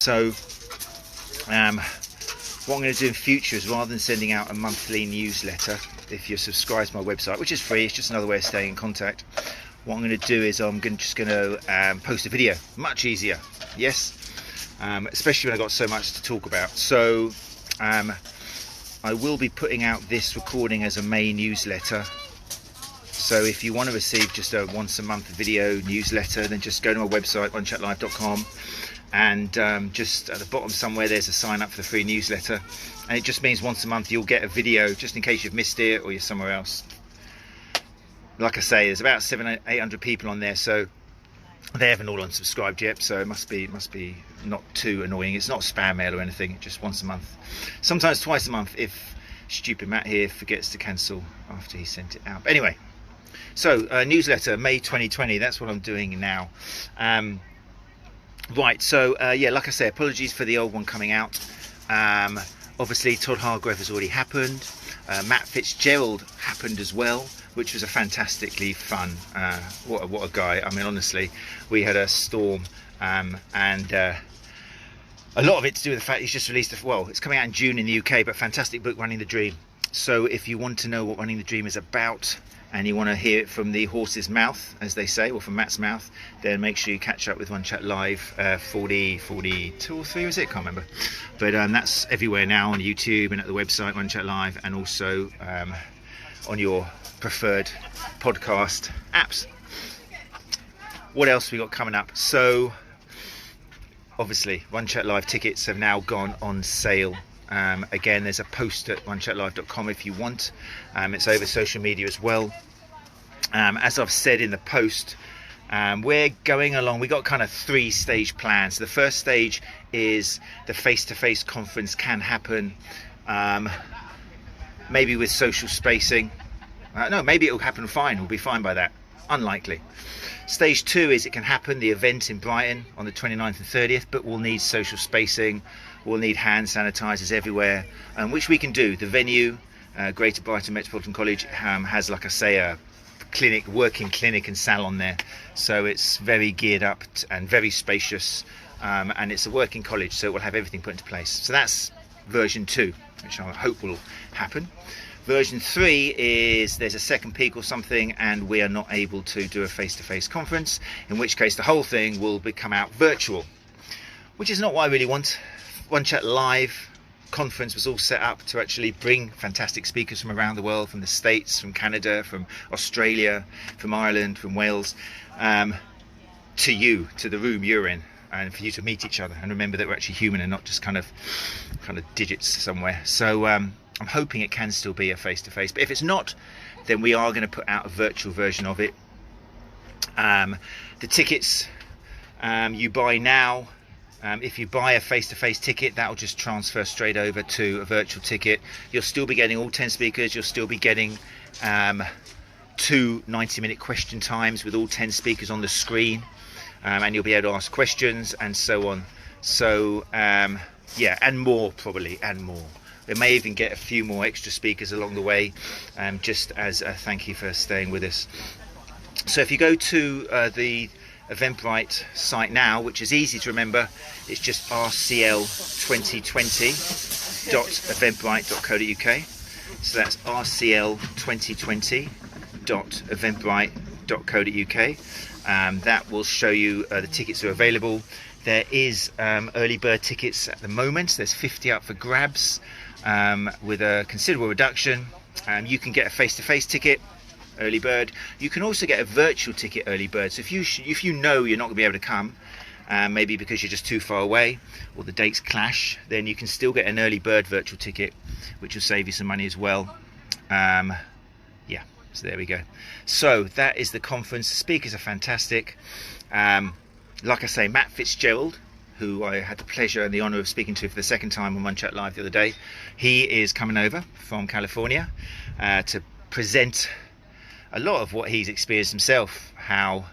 So what I'm going to do in future is, rather than sending out a monthly newsletter, if you're subscribed to my website, which is free, it's just another way of staying in contact, what I'm going to do is I'm just going to post a video. Much easier, yes, especially when I've got so much to talk about. So I will be putting out this recording as a May newsletter. So if you want to receive just a once a month video newsletter, then just go to my website, runchatlive.com, and just at the bottom somewhere there's a sign up for the free newsletter, and it just means once a month you'll get a video, just in case you've missed it or you're somewhere else. Like I say, there's about 700-800 people on there, so they haven't all unsubscribed yet, so it must be not too annoying. It's not spam mail or anything, just once a month, sometimes twice a month if stupid Matt here forgets to cancel after he sent it out. But anyway, so newsletter May 2020, that's what I'm doing now. Right, so yeah, like I say, apologies for the old one coming out. Obviously Todd Hargrove has already happened. Matt Fitzgerald happened as well, which was a fantastically fun, what a guy. I mean, honestly, we had a storm, and a lot of it to do with the fact he's just released it's coming out in June in the UK, but fantastic book, Running the Dream. So if you want to know what Running the Dream is about, and you want to hear it from the horse's mouth, as they say, or from Matt's mouth, then make sure you catch up with One Chat Live 42 or 3, was it? Can't remember. But that's everywhere now on YouTube and at the website One Chat Live, and also on your preferred podcast apps. What else we got coming up? So obviously One Chat Live tickets have now gone on sale. Again, there's a post at runchatlive.com if you want. It's over social media as well. As I've said in the post, we're going along. We got kind of 3-stage plans. So the first stage is the face-to-face conference can happen, maybe with social spacing. No, maybe it'll happen fine. We'll be fine by that. Unlikely. Stage 2 is it can happen, the event in Brighton on the 29th and 30th, but we'll need social spacing. We'll need hand sanitizers everywhere, which we can do. The venue, Greater Brighton Metropolitan College, has, like I say, a working clinic and salon there. So it's very geared up and very spacious, and it's a working college, so it will have everything put into place. So that's version 2, which I hope will happen. Version 3 is there's a second peak or something and we are not able to do a face-to-face conference, in which case the whole thing will become out virtual, which is not what I really want. One Chat Live conference was all set up to actually bring fantastic speakers from around the world, from the States, from Canada, from Australia, from Ireland, from Wales, to you, to the room you're in, and for you to meet each other and remember that we're actually human and not just kind of digits somewhere. So I'm hoping it can still be a face-to-face, but if it's not, then we are going to put out a virtual version of it. The tickets you buy now, if you buy a face-to-face ticket, that will just transfer straight over to a virtual ticket. You'll still be getting all 10 speakers. You'll still be getting 2 90-minute question times with all 10 speakers on the screen, and you'll be able to ask questions and so on. So yeah, and more probably, and more. We may even get a few more extra speakers along the way, just as a thank you for staying with us. So if you go to the Eventbrite site now, which is easy to remember, it's just rcl2020.eventbrite.co.uk. So that's rcl2020.eventbrite.co.uk. That will show you the tickets are available. There is early bird tickets at the moment. There's 50 up for grabs, with a considerable reduction. You can get a face-to-face ticket, early bird. You can also get a virtual ticket, early bird. So if you know you're not going to be able to come, maybe because you're just too far away or the dates clash, then you can still get an early bird virtual ticket, which will save you some money as well. Yeah, so there we go. So that is the conference. The speakers are fantastic. Like I say, Matt Fitzgerald, who I had the pleasure and the honour of speaking to for the second time on One Chat Live the other day, he is coming over from California to present a lot of what he's experienced himself, how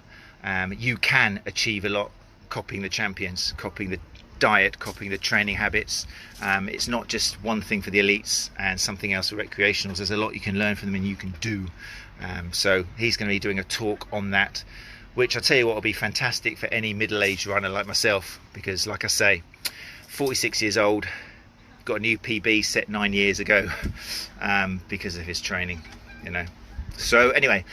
you can achieve a lot copying the champions, copying the diet, copying the training habits. It's not just one thing for the elites and something else for recreationals. There's a lot you can learn from them and you can do. So he's going to be doing a talk on that, which I'll tell you what will be fantastic for any middle-aged runner like myself, because like I say, 46 years old, got a new PB set 9 years ago because of his training, you know. So anyway,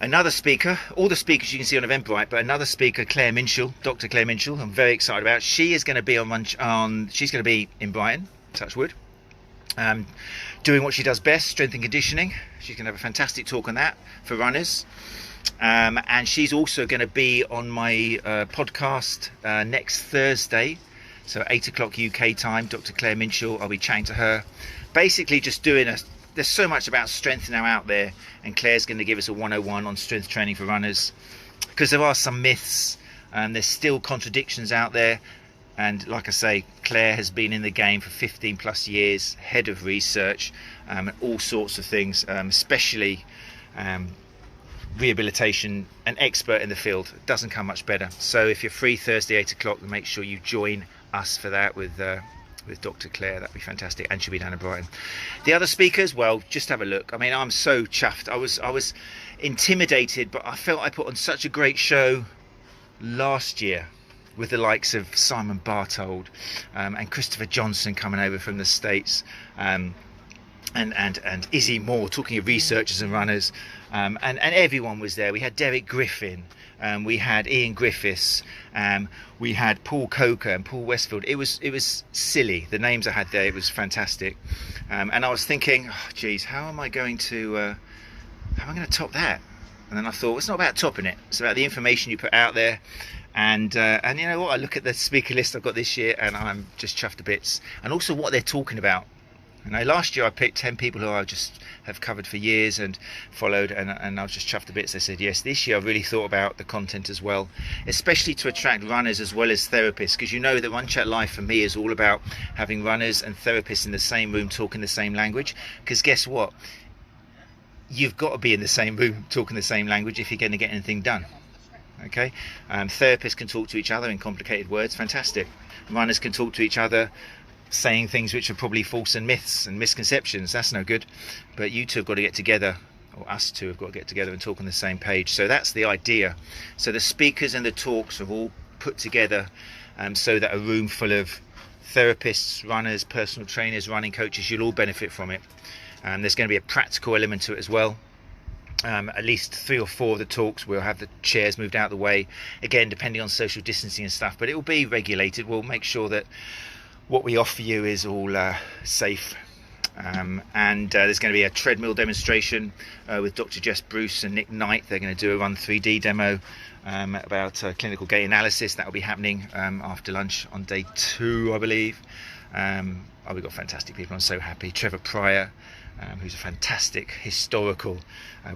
another speaker, all the speakers you can see on Eventbrite, but another speaker, Minshull, Dr. Claire Minshull, I'm very excited about. She is going to be she's going to be in Brighton, touch wood, doing what she does best, strength and conditioning. She's going to have a fantastic talk on that for runners. And she's also going to be on my podcast next Thursday, so 8 o'clock UK time, Dr. Claire Minshull. I'll be chatting to her, basically just doing there's so much about strength now out there, and Claire's going to give us a 101 on strength training for runners, because there are some myths and there's still contradictions out there. And like I say, Claire has been in the game for 15 plus years, head of research, and all sorts of things, especially rehabilitation, an expert in the field. It doesn't come much better. So if you're free Thursday 8 o'clock, make sure you join us for that with Dr. Claire. That'd be fantastic, and she'll be down in Brighton. The other speakers, well, just have a look. I mean, I'm so chuffed. I was intimidated, but I felt I put on such a great show last year with the likes of Simon Bartold and Christopher Johnson coming over from the States, and Izzy Moore talking of researchers and runners, and everyone was there. We had Derek Griffin, we had Ian Griffiths, we had Paul Coker and Paul Westfield. It was silly, the names I had there. It was fantastic, and I was thinking, oh, geez, how am I going to top that? And then I thought, it's not about topping it, it's about the information you put out there. And you know what, I look at the speaker list I've got this year and I'm just chuffed to bits, and also what they're talking about. You know, last year I picked 10 people who I just have covered for years and followed, and I was just chuffed to bits. They said yes. This year I've really thought about the content as well, especially to attract runners as well as therapists, because you know that Runchatlive for me is all about having runners and therapists in the same room talking the same language. Because guess what, you've got to be in the same room talking the same language if you're going to get anything done. Okay, therapists can talk to each other in complicated words, fantastic. Runners can talk to each other saying things which are probably false and myths and misconceptions. That's no good. But you two have got to get together, or us two have got to get together and talk on the same page. So that's the idea. So the speakers and the talks are all put together so that a room full of therapists, runners, personal trainers, running coaches, you'll all benefit from it. There's going to be a practical element to it as well. At least 3 or 4 of the talks we'll have the chairs moved out of the way, again depending on social distancing and stuff, but it will be regulated. We'll make sure that what we offer you is all safe, and there's going to be a treadmill demonstration with Dr. Jess Bruce and Nick Knight. They're going to do a Run 3D demo about clinical gait analysis. That will be happening after lunch on day 2, I believe. We've got fantastic people. I'm so happy. Trevor Pryor, who's a fantastic historical,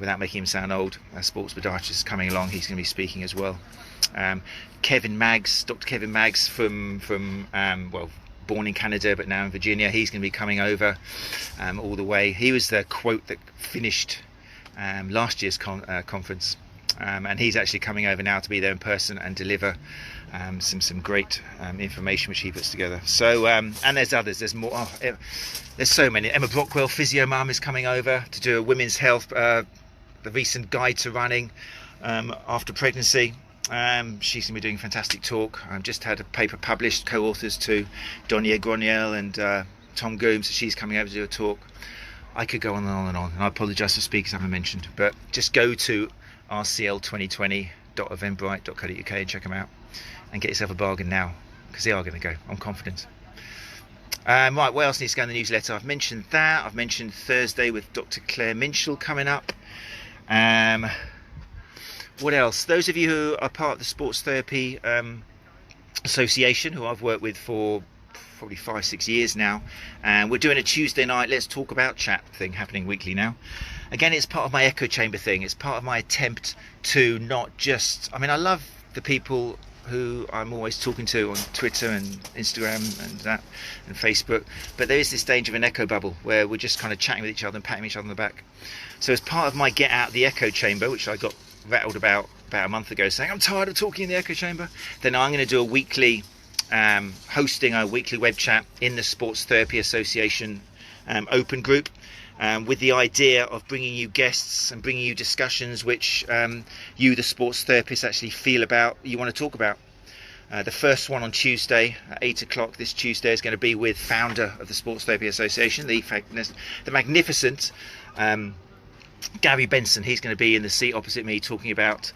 without making him sound old, sports podiatrist, coming along. He's going to be speaking as well. Kevin Maggs, Dr. Kevin Maggs from born in Canada but now in Virginia. He's going to be coming over all the way. He was the quote that finished last year's conference, and he's actually coming over now to be there in person and deliver some great information which he puts together. So and there's others, there's more. There's so many. Emma Brockwell, physio mum, is coming over to do a women's health, the recent guide to running after pregnancy. She's going to be doing a fantastic talk. I've just had a paper published, co-authors to Donia Groniel and Tom Goom, so she's coming over to do a talk. I could go on and on and on, and I apologise for speakers I haven't mentioned, but just go to rcl2020.eventbrite.co.uk and check them out and get yourself a bargain now, because they are going to go, I'm confident. Right, what else needs to go in the newsletter? I've mentioned that. I've mentioned Thursday with Dr. Claire Minshull coming up. What else? Those of you who are part of the Sports Therapy Association, who I've worked with for probably 5-6 years now, and we're doing a Tuesday night Let's Talk About chat thing happening weekly now. Again, it's part of my echo chamber thing. It's part of my attempt to not just, I mean, I love the people who I'm always talking to on Twitter and Instagram and that and Facebook, but there is this danger of an echo bubble where we're just kind of chatting with each other and patting each other on the back. So as part of my get out the echo chamber, which I got rattled about a month ago, saying I'm tired of talking in the echo chamber, then I'm going to do a weekly hosting a weekly web chat in the Sports Therapy Association open group, with the idea of bringing you guests and bringing you discussions which you, the sports therapist, actually feel about, you want to talk about. The first one on Tuesday at 8 o'clock this Tuesday is going to be with founder of the Sports Therapy Association, the magnificent Gary Benson. He's going to be in the seat opposite me talking about,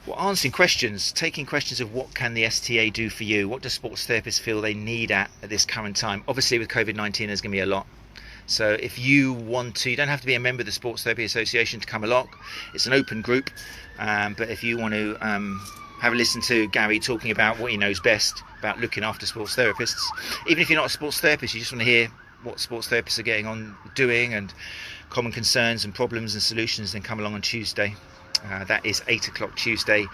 well, answering questions, taking questions of what can the STA do for you? What do sports therapists feel they need at this current time? Obviously with COVID-19 there's going to be a lot. So if you want to, you don't have to be a member of the Sports Therapy Association to come along. It's an open group, but if you want to have a listen to Gary talking about what he knows best about looking after sports therapists. Even if you're not a sports therapist, you just want to hear what sports therapists are getting on doing and common concerns and problems and solutions, then come along on Tuesday. That is 8 o'clock Tuesday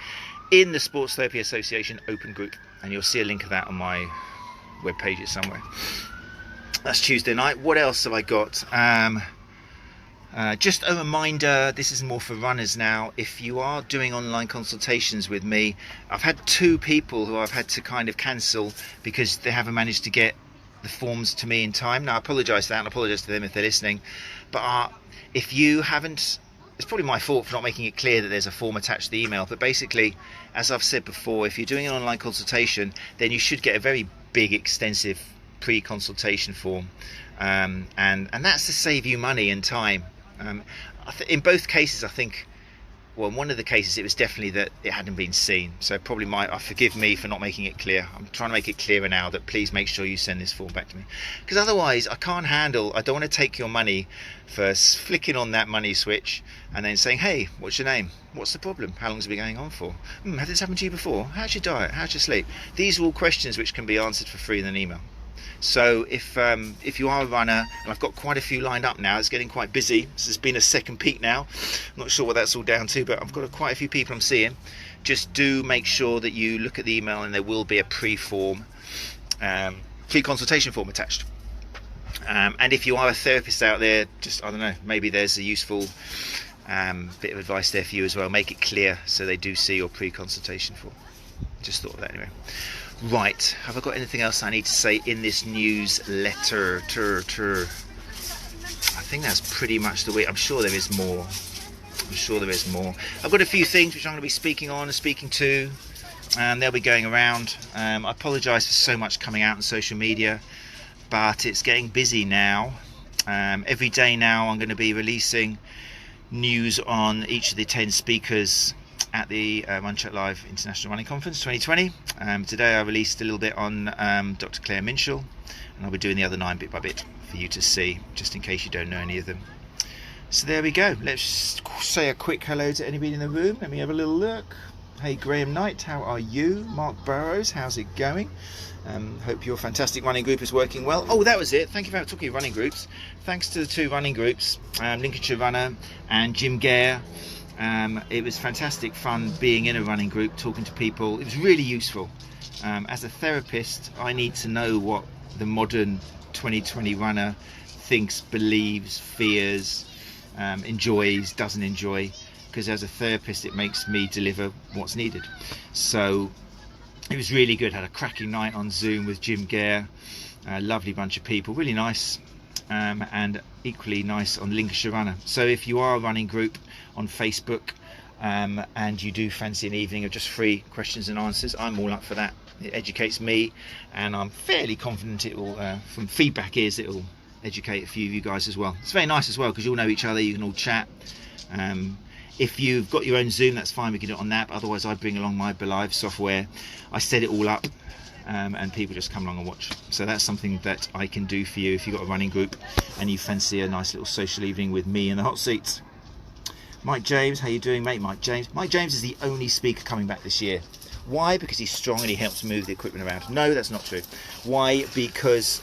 in the Sports Therapy Association open group, and you'll see a link of that on my web pages somewhere. That's Tuesday night. What else have I got? Just a reminder, this is more for runners now. If you are doing online consultations with me, I've had 2 people who I've had to kind of cancel because they haven't managed to get the forms to me in time. Now I apologise for that, and I apologise to them if they're listening. But if you haven't, it's probably my fault for not making it clear that there's a form attached to the email. But basically, as I've said before, if you're doing an online consultation, then you should get a very big, extensive pre-consultation form, and that's to save you money and time. In both cases, I think, well, in one of the cases it was definitely that it hadn't been seen, so probably forgive me for not making it clear. I'm trying to make it clearer now that please make sure you send this form back to me, because otherwise I don't want to take your money for flicking on that money switch and then saying, hey, what's your name, what's the problem, how long has it been going on for, has this happened to you before, how's your diet, how's your sleep? These are all questions which can be answered for free in an email. So if you are a runner, and I've got quite a few lined up now, it's getting quite busy. This has been a second peak now. I'm not sure what that's all down to, but I've got quite a few people I'm seeing. Just do make sure that you look at the email, and there will be a pre-consultation form attached. And if you are a therapist out there, just, I don't know, maybe there's a useful bit of advice there for you as well. Make it clear so they do see your pre-consultation form. Just thought of that anyway. Right, have I got anything else I need to say in this newsletter? I think that's pretty much the way. I'm sure there is more. I've got a few things which I'm going to be speaking on and speaking to, and they'll be going around. I apologise for so much coming out on social media, but it's getting busy now. Every day now I'm going to be releasing news on each of the 10 speakers at the Runchatlive International Running Conference 2020. Today I released a little bit on Dr. Claire Minshull, and I'll be doing the other 9 bit by bit for you to see, just in case you don't know any of them. So there we go. Let's say a quick hello to anybody in the room. Let me have a little look. Hey Graham Knight, how are you? Mark Burrows, how's it going? Hope your fantastic running group is working well. Oh, that was it. Thank you for talking of running groups. Thanks to the 2 running groups, Lincolnshire Runner and Jim Gare. It was fantastic fun being in a running group, talking to people. It was really useful. As a therapist, I need to know what the modern 2020 runner thinks, believes, fears, enjoys, doesn't enjoy, because as a therapist it makes me deliver what's needed. So it was really good. Had a cracking night on Zoom with Jim Gare, a lovely bunch of people, really nice, and equally nice on Lincolnshire Runner. So if you are a running group on Facebook, and you do fancy an evening of just free questions and answers, I'm all up for that. It educates me, and I'm fairly confident it will, from feedback is, it will educate a few of you guys as well. It's very nice as well because you'll know each other, you can all chat. If you've got your own Zoom, that's fine, we can do it on that. But otherwise I bring along my Belive software, I set it all up, and people just come along and watch. So that's something that I can do for you if you've got a running group and you fancy a nice little social evening with me in the hot seats. Mike James, how you doing, mate? Mike James is the only speaker coming back this year. Why? Because he's strong and he helps move the equipment around. No, that's not true. Why? Because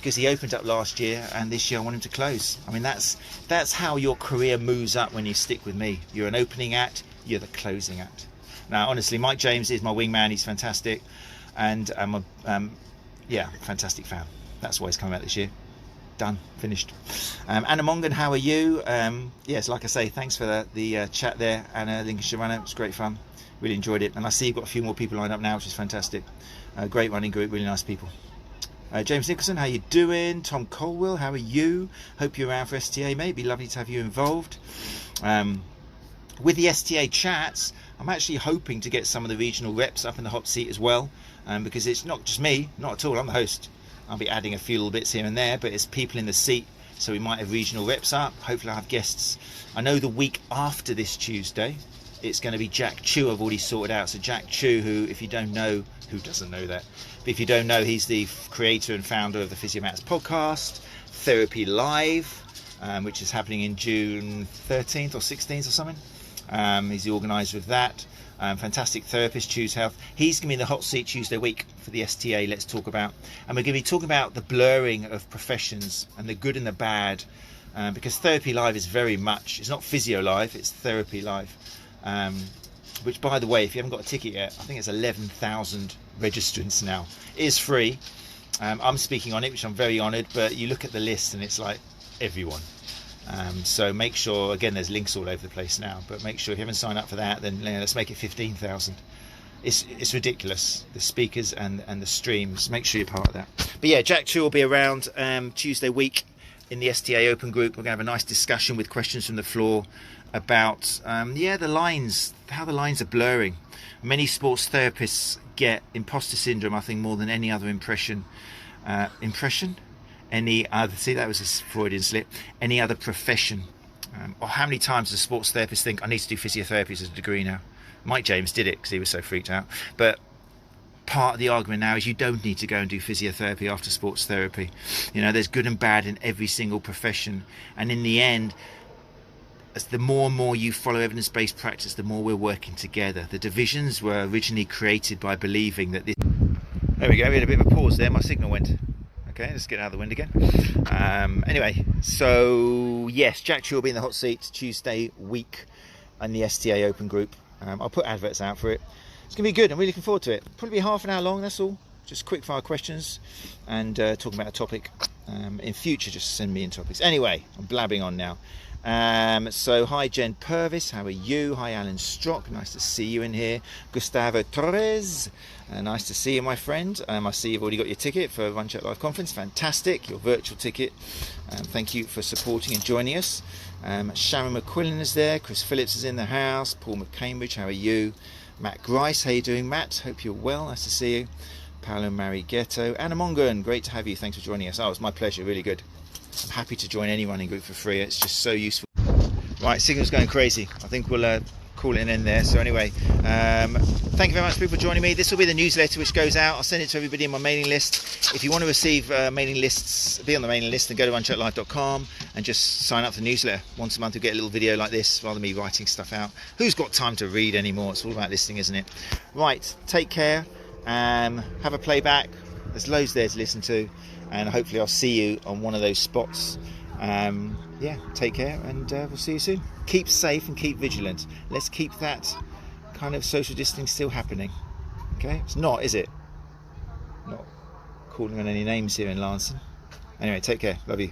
he opened up last year, and this year I want him to close. I mean, that's how your career moves up when you stick with me. You're an opening act, you're the closing act. Now, honestly, Mike James is my wingman. He's fantastic, and I'm a fantastic fan. That's why he's coming out this year. Done, finished. Anna Mongan, how are you? Yes, like I say, thanks for the chat there, Anna, Lincolnshire Runner. It was great fun. Really enjoyed it, and I see you've got a few more people lined up now, which is fantastic. Great running group, really nice people. James Nicholson, how you doing? Tom Colwell, how are you? Hope you're around for STA, mate. It'd be lovely to have you involved. With the STA chats, I'm actually hoping to get some of the regional reps up in the hot seat as well, because it's not just me, not at all, I'm the host. I'll be adding a few little bits here and there, but it's people in the seat, so we might have regional reps up. Hopefully I'll have guests. I know the week after this Tuesday, it's going to be Jack Chew I've already sorted out. So Jack Chew, who, if you don't know, who doesn't know that? But if you don't know, he's the creator and founder of the PhysioMats podcast, Therapy Live, which is happening in June 13th or 16th or something. He's the organizer of that. Fantastic therapist, Choose Health. He's going to be in the hot seat Tuesday week for the STA. Let's talk about, and we're going to be talking about the blurring of professions and the good and the bad, because Therapy Live is very much, it's not Physio Live, it's Therapy Live, which, by the way, if you haven't got a ticket yet, I think it's 11,000 registrants now. It is free. I'm speaking on it, which I'm very honoured, but you look at the list and it's like everyone. So make sure, again, there's links all over the place now, but make sure if you haven't signed up for that, then let's make it 15,000. It's ridiculous, the speakers and the streams. Make sure you're part of that. But yeah, Jack Chew will be around Tuesday week in the STA Open group. We're going to have a nice discussion with questions from the floor about the lines, how the lines are blurring. Many sports therapists get imposter syndrome, I think, more than any other any other, see, that was a Freudian slip, any other profession. Or how many times does a sports therapist think, I need to do physiotherapy as a degree now? Mike James did it because he was so freaked out. But part of the argument now is you don't need to go and do physiotherapy after sports therapy. You know, there's good and bad in every single profession. And in the end, as the more and more you follow evidence-based practice, the more we're working together. The divisions were originally created by believing that this... There we go, we had a bit of a pause there, my signal went. Okay, let's get out of the wind again. Anyway, so yes, Jack Chew will be in the hot seat Tuesday week in the STA Open group. I'll put adverts out for it. It's going to be good. I'm really looking forward to it. Probably half an hour long, that's all. Just quick fire questions and talking about a topic. In future, just send me in topics. Anyway, I'm blabbing on now. So hi Jen Purvis, how are you? Hi Alan Strock, nice to see you in here. Gustavo Torres, nice to see you, my friend. I see you've already got your ticket for Runchatlive Conference. Fantastic, your virtual ticket. Thank you for supporting and joining us. Sharon McQuillan is there. Chris Phillips is in the house. Paul McCambridge, how are you? Matt Grice, how you doing, Matt? Hope you're well. Nice to see you. Paolo Marighetto. Anna Mongan, great to have you. Thanks for joining us. Oh, it's my pleasure. Really good. I'm happy to join any running group for free. It's just so useful. Right, signal's going crazy. I think we'll call it an end there. So anyway, thank you very much for joining me. This will be the newsletter which goes out. I'll send it to everybody in my mailing list. If you want to receive mailing lists, be on the mailing list, then go to runchatlive.com and just sign up for the newsletter. Once a month you'll get a little video like this rather than me writing stuff out. Who's got time to read anymore? It's all about listening, isn't it? Right, take care. Have a playback. There's loads there to listen to, and hopefully I'll see you on one of those spots. Yeah, take care, and we'll see you soon. Keep safe and keep vigilant. Let's keep that kind of social distancing still happening. Okay, it's not, is it? Not calling on any names here in Lansing. Anyway, take care. Love you.